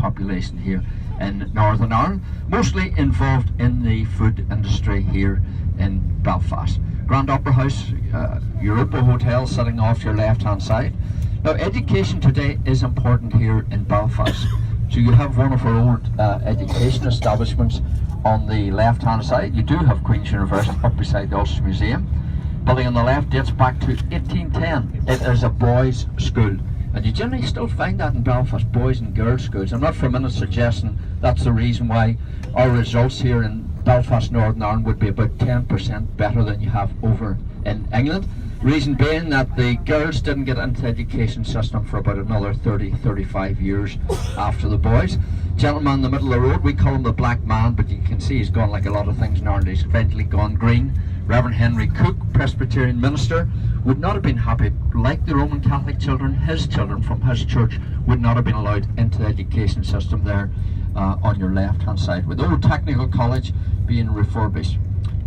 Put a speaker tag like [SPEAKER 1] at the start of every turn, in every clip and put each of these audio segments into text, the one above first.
[SPEAKER 1] population here in Northern Ireland, mostly involved in the food industry here in Belfast. Grand Opera House, Europa Hotel sitting off your left hand side. Now, education today is important here in Belfast. So you have one of our old education establishments on the left hand side. You do have Queen's University up beside the Ulster Museum. Building on the left dates back to 1810. It is a boys' school. And you generally still find that in Belfast, boys and girls schools. I'm not for a minute suggesting that's the reason why our results here in Belfast, Northern Ireland would be about 10% better than you have over in England. Reason being that the girls didn't get into the education system for about another 30-35 years after the boys. Gentleman in the middle of the road, we call him the black man, but you can see he's gone like a lot of things now, and he's eventually gone green. Reverend Henry Cook, Presbyterian minister, would not have been happy. Like the Roman Catholic children, his children from his church would not have been allowed into the education system there on your left hand side, with the old technical college being refurbished.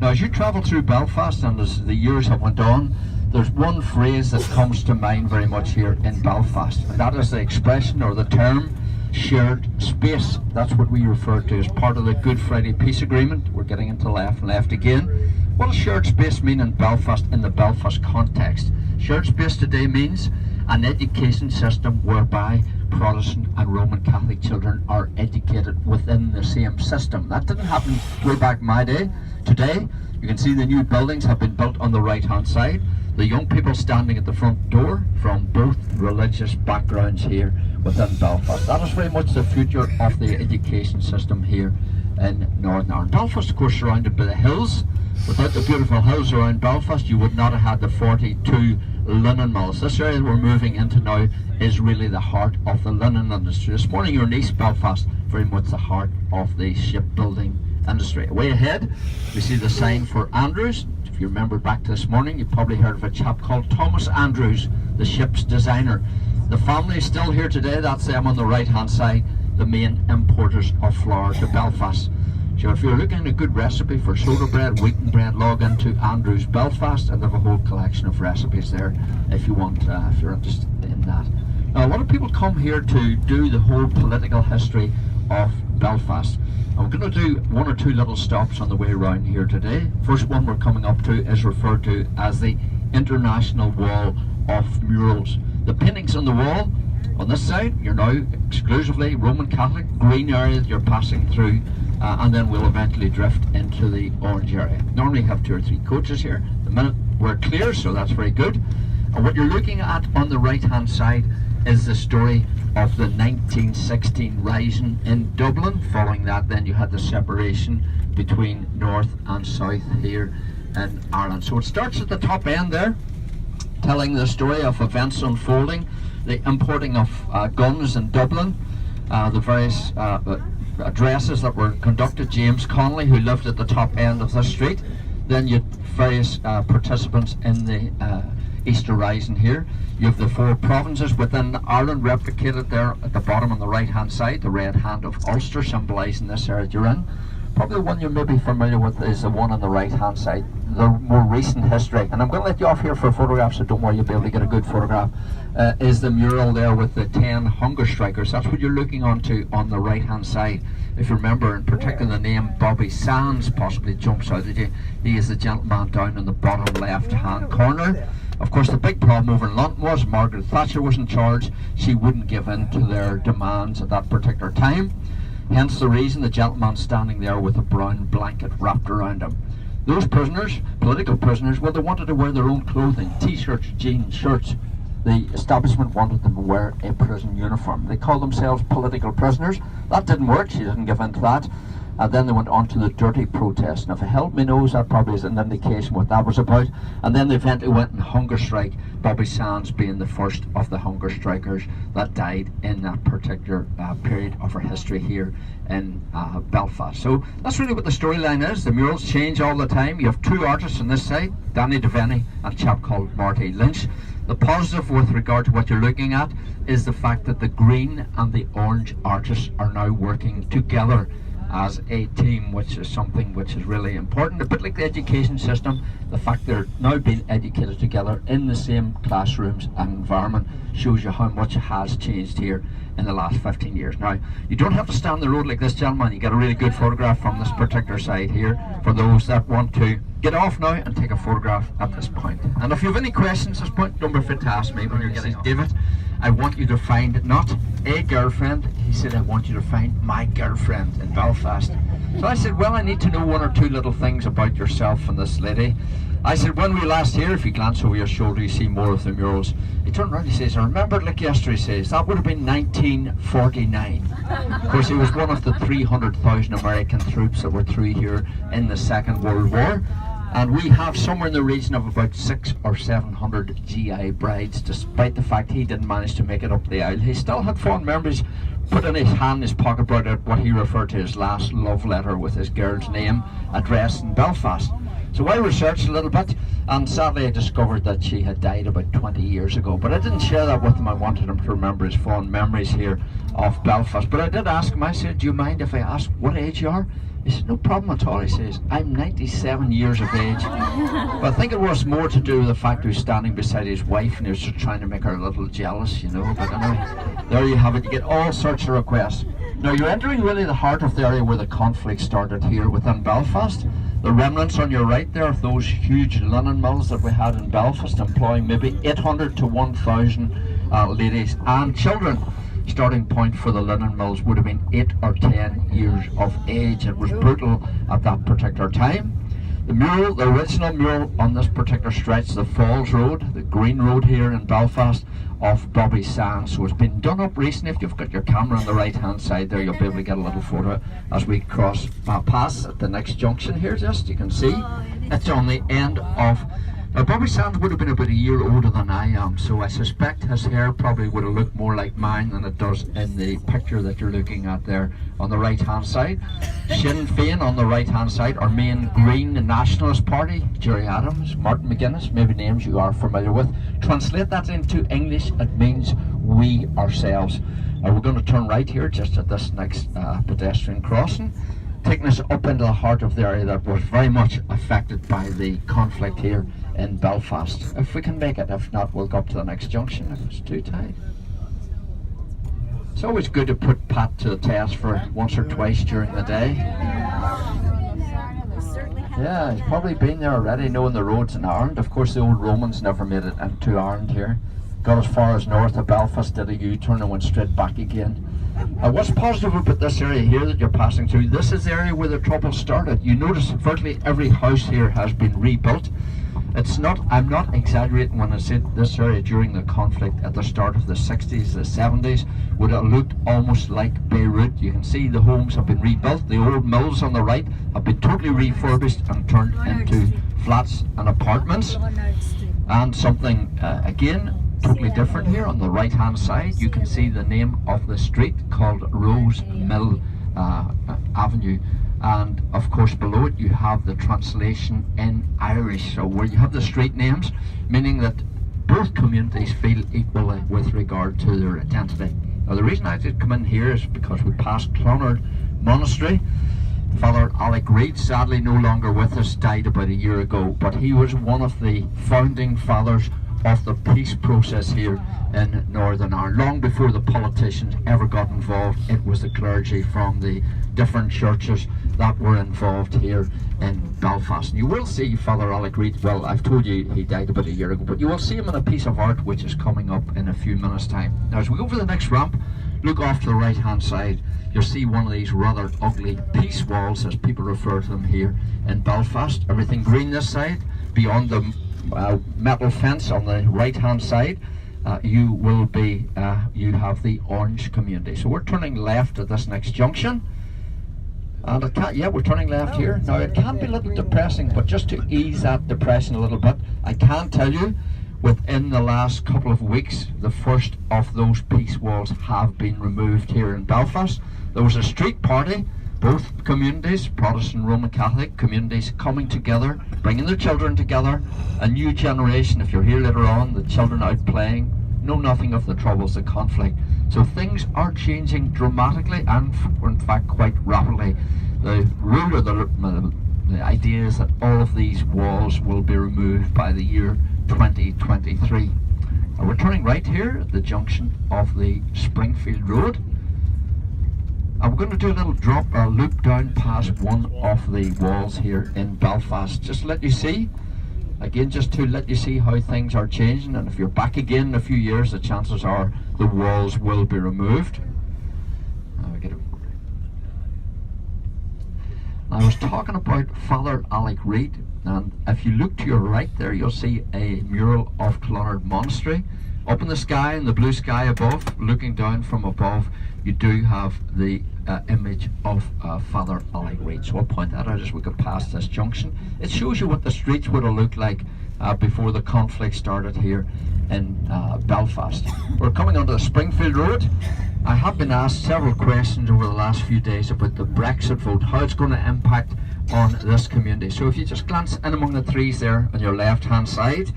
[SPEAKER 1] Now, as you travel through Belfast and as the years have went on, there's one phrase that comes to mind very much here in Belfast, and that is the expression or the term shared space. That's what we refer to as part of the Good Friday Peace Agreement. We're getting into left and left again. What does shared space mean in Belfast, in the Belfast context? Shared space today means an education system whereby Protestant and Roman Catholic children are educated within the same system. That didn't happen way back in my day. Today, you can see the new buildings have been built on the right hand side. The young people standing at the front door from both religious backgrounds here within Belfast. That is very much the future of the education system here in Northern Ireland. Belfast, of course, surrounded by the hills. Without the beautiful hills around Belfast, you would not have had the 42 linen mills. This area that we're moving into now is really the heart of the linen industry. This morning you're in East Belfast, very much the heart of the shipbuilding industry. Way ahead, we see the sign for Andrews. If you remember back to this morning, you probably heard of a chap called Thomas Andrews, the ship's designer. The family is still here today. That's them on the right hand side, the main importers of flour to Belfast. So if you're looking at a good recipe for soda bread, wheaten bread, log into Andrews Belfast, and they have a whole collection of recipes there if you want, if you're interested in that. Now, a lot of people come here to do the whole political history of Belfast. I'm going to do one or two little stops on the way around here today. First one we're coming up to is referred to as the International Wall of Murals. The paintings on the wall on this side, you're now exclusively Roman Catholic, green area that you're passing through, and then we'll eventually drift into the orange area. Normally have 2 or 3 coaches here. The minute we're clear, so that's very good. And what you're looking at on the right hand side is the story of the 1916 rising in Dublin. Following that, then you had the separation between North and South here in Ireland. So it starts at the top end there, telling the story of events unfolding, the importing of guns in Dublin, the various addresses that were conducted. James Connolly, who lived at the top end of the street. Then you had various participants in the Easter Rising here. You have the 4 provinces within Ireland replicated there at the bottom on the right hand side, the red hand of Ulster symbolising this area you're in. Probably the one you may be familiar with is the one on the right hand side, the more recent history. And I'm going to let you off here for a photograph, so don't worry, you'll be able to get a good photograph. Is the mural there with the 10 hunger strikers. That's what you're looking onto on the right hand side. If you remember, in particular, the name Bobby Sands possibly jumps out at you. He is the gentleman down in the bottom left hand corner. Of course, the big problem over in London was Margaret Thatcher was in charge. She wouldn't give in to their demands at that particular time. Hence the reason the gentleman standing there with a brown blanket wrapped around him. Those prisoners, political prisoners, well, they wanted to wear their own clothing, t-shirts, jeans, shirts. The establishment wanted them to wear a prison uniform. They called themselves political prisoners. That didn't work. She didn't give in to that. And then they went on to the dirty protest. Now, if it helped me knows, that probably is an indication what that was about. And then they eventually went on hunger strike, Bobby Sands being the first of the hunger strikers that died in that particular period of our history here in Belfast. So that's really what the storyline is. The murals change all the time. You have 2 artists on this side, Danny Devaney and a chap called Marty Lynch. The positive with regard to what you're looking at is the fact that the green and the orange artists are now working together as a team, which is something which is really important. A bit like the education system, the fact they're now being educated together in the same classrooms and environment shows you how much has changed here in the last 15 years. Now, you don't have to stand on the road like this, gentlemen. You get a really good photograph from this particular side here for those that want to get off now and take a photograph at this point. And if you have any questions at this point, don't be afraid to ask me when you're getting off. David, I want you to find not a girlfriend. He said, I want you to find my girlfriend in Belfast. So I said, well, I need to know one or two little things about yourself and this lady. I said, when we were last here, if you glance over your shoulder, you see more of the murals. He turned around and he says, I remember it like yesterday. He says, that would have been 1949. Of course, he was one of the 300,000 American troops that were through here in the Second World War. And we have somewhere in the region of about 600 or 700 GI brides, despite the fact he didn't manage to make it up the aisle. He still had fond memories, put in his hand in his pocket, brought out what he referred to as last love letter with his girl's name, addressed in Belfast. So I researched a little bit, and sadly I discovered that she had died about 20 years ago. But I didn't share that with him. I wanted him to remember his fond memories here of Belfast. But I did ask him, I said, do you mind if I ask what age you are? He said, no problem at all. He says, I'm 97 years of age. But I think it was more to do with the fact he was standing beside his wife and he was just trying to make her a little jealous, you know. But anyway, there you have it. You get all sorts of requests. Now you're entering really the heart of the area where the conflict started here within Belfast. The remnants on your right there of those huge linen mills that we had in Belfast, employing maybe 800 to 1,000 ladies and children. Starting point for the linen mills would have been 8 or 10 years of age. It was brutal at that particular time. The mural, the original mural on this particular stretch, the Falls Road, the Green Road here in Belfast, of Bobby Sands. So it's been done up recently. If you've got your camera on the right hand side there, you'll be able to get a little photo as we cross pass at the next junction here. Just you can see it's on the end of. Now Bobby Sands would have been about a year older than I am, so I suspect his hair probably would have looked more like mine than it does in the picture that you're looking at there on the right hand side. Sinn Féin on the right hand side, our main Green Nationalist Party, Gerry Adams, Martin McGuinness, maybe names you are familiar with. Translate that into English, it means we ourselves. We're going to turn right here just at this next pedestrian crossing, taking us up into the heart of the area that was very much affected by the conflict here in Belfast. If we can make it, if not we'll go up to the next junction if it's too tight. It's always good to put Pat to the test for once or twice during the day. Yeah, he's probably been there already, knowing the roads in Ireland. Of course the old Romans never made it into Ireland here. Got as far as north of Belfast, did a U-turn and went straight back again. What's positive about this area here that you're passing through, this is the area where the trouble started. You notice virtually every house here has been rebuilt. It's not, I'm not exaggerating when I said this area during the conflict at the start of the 60s, the 70s, would have looked almost like Beirut. You can see the homes have been rebuilt. The old mills on the right have been totally refurbished and turned into flats and apartments. And something, again, totally different here on the right hand side. You can see the name of the street called Rose Mill Avenue. And of course below it you have the translation in Irish, so where you have the street names, meaning that both communities feel equally with regard to their identity. Now the reason I did come in here is because we passed Clonard Monastery. Father Alec Reid, sadly no longer with us, died about a year ago, but he was one of the founding fathers of the peace process here in Northern Ireland. Long before the politicians ever got involved, it was the clergy from the different churches that were involved here in Belfast. And you will see Father Alec Reid, well, I've told you he died about a year ago, but you will see him in a piece of art which is coming up in a few minutes' time. Now as we go over the next ramp, look off to the right hand side, you'll see one of these rather ugly peace walls, as people refer to them here in Belfast. Everything green this side, beyond the metal fence on the right hand side, you will be, you have the orange community. So we're turning left at this next junction. And it can't, yeah, we're turning left here. Now it can be a little depressing, but just to ease that depression a little bit, I can tell you within the last couple of weeks the first of those peace walls have been removed here in Belfast. There was a street party, both communities, Protestant, Roman Catholic communities, coming together, bringing their children together, a new generation. If you're here later on, the children out playing, know nothing of the troubles, the conflict. So things are changing dramatically and in fact quite rapidly. The rule or the idea is that all of these walls will be removed by the year 2023. We're turning right here at the junction of the Springfield Road. I'm going to do a little loop down past one of the walls here in Belfast, just to let you see, again, just to let you see how things are changing. And if you're back again in a few years, the chances are the walls will be removed. I was talking about Father Alec Reid, and if you look to your right there, you'll see a mural of Clonard Monastery. Up in the sky, in the blue sky above, looking down from above, you do have the image of Father Alec Reid. So I'll point that out as we go past this junction. It shows you what the streets would have looked like before the conflict started here in Belfast. We're coming onto the Springfield Road. I have been asked several questions over the last few days about the Brexit vote, how it's going to impact on this community. So if you just glance in among the trees there on your left hand side,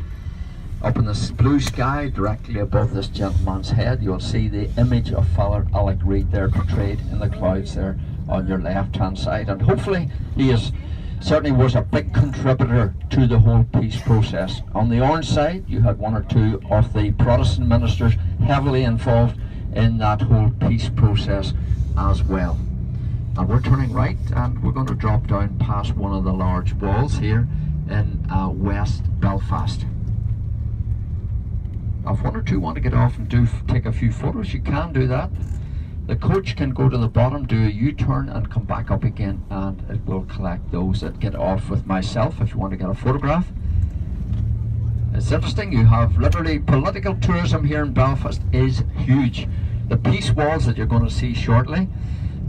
[SPEAKER 1] up in this blue sky directly above this gentleman's head, you'll see the image of Father Alec Reid there portrayed in the clouds there on your left hand side. And hopefully he certainly was a big contributor to the whole peace process. On the orange side, you had one or two of the Protestant ministers heavily involved in that whole peace process as well. And we're turning right, and we're going to drop down past one of the large walls here in West Belfast. Now, if one or two want to get off and take a few photos, you can do that. The coach can go to the bottom, do a U-turn and come back up again, and it will collect those that get off with myself if you want to get a photograph. It's interesting, you have literally political tourism here in Belfast is huge. The peace walls that you're going to see shortly,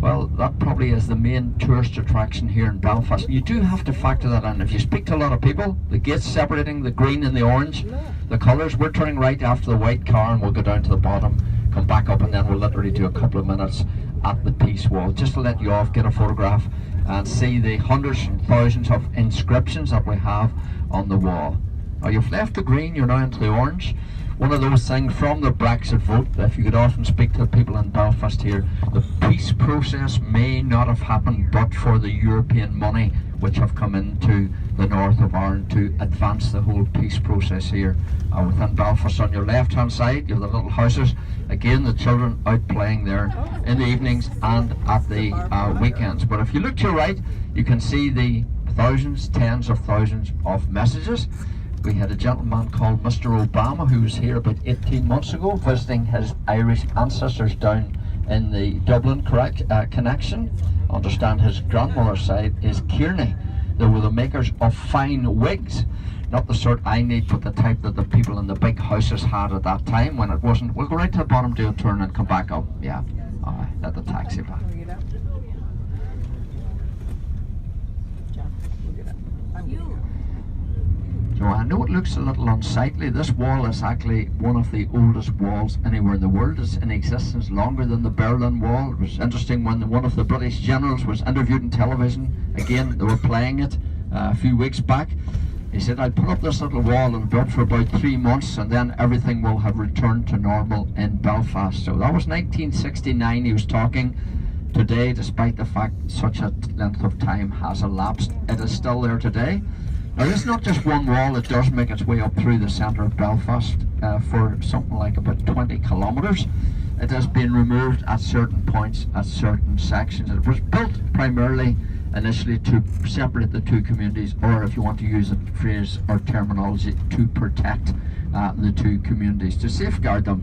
[SPEAKER 1] well, that probably is the main tourist attraction here in Belfast. You do have to factor that in. If you speak to a lot of people, the gates separating the green and the orange, the colours, we're turning right after the white car and we'll go down to the bottom, come back up, and then we'll literally do a couple of minutes at the peace wall, just to let you off, get a photograph and see the hundreds and thousands of inscriptions that we have on the wall. Now you've left the green, you're now into the orange. One of those things from the Brexit vote, if you could often speak to people in Belfast here, the peace process may not have happened but for the European money which have come into the north of Ireland to advance the whole peace process here within Belfast. On your left hand side, you have the little houses, again the children out playing there in the evenings and at the weekends. But if you look to your right, you can see the thousands, tens of thousands of messages. We had a gentleman called Mr. Obama who was here about 18 months ago visiting his Irish ancestors down in the Dublin connection. I understand his grandmother's side is Kearney. They were the makers of fine wigs. Not the sort I need, but the type that the people in the big houses had at that time when it wasn't. We'll go right to the bottom, do a turn and come back up. Yeah, let the taxi back. So I know it looks a little unsightly. This wall is actually one of the oldest walls anywhere in the world. It's in existence longer than the Berlin Wall. It was interesting when one of the British generals was interviewed on television. Again, they were playing it a few weeks back. He said, I'll put up this little wall and built for about 3 months and then everything will have returned to normal in Belfast. So that was 1969 he was talking. Today, despite the fact such a length of time has elapsed, it is still there today. Now there's not just one wall, it does make its way up through the centre of Belfast for something like about 20 kilometres. It has been removed at certain points, at certain sections. It was built primarily initially to separate the two communities, or if you want to use a phrase or terminology, to protect the two communities, to safeguard them.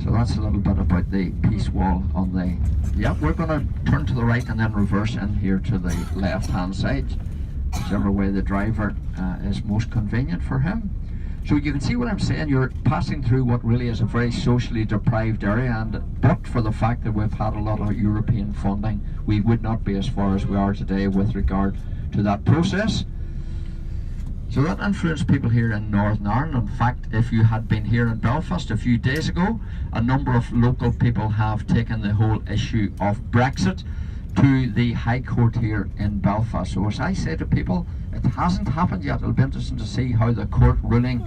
[SPEAKER 1] So that's a little bit about the peace wall on the... Yeah, we're going to turn to the right and then reverse in here to the left hand side, whichever way the driver is most convenient for him. So you can see what I'm saying, you're passing through what really is a very socially deprived area, and but for the fact that we've had a lot of European funding, we would not be as far as we are today with regard to that process. So that influenced people here in Northern Ireland. In fact, if you had been here in Belfast a few days ago, a number of local people have taken the whole issue of Brexit to the High Court here in Belfast. So as I say to people, it hasn't happened yet. It'll be interesting to see how the court ruling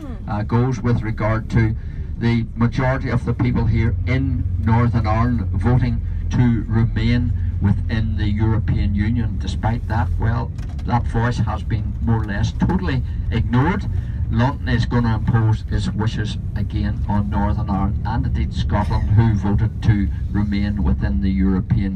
[SPEAKER 1] goes with regard to the majority of the people here in Northern Ireland voting to remain within the European Union. Despite that, well, that voice has been more or less totally ignored. London is going to impose its wishes again on Northern Ireland and indeed Scotland, who voted to remain within the European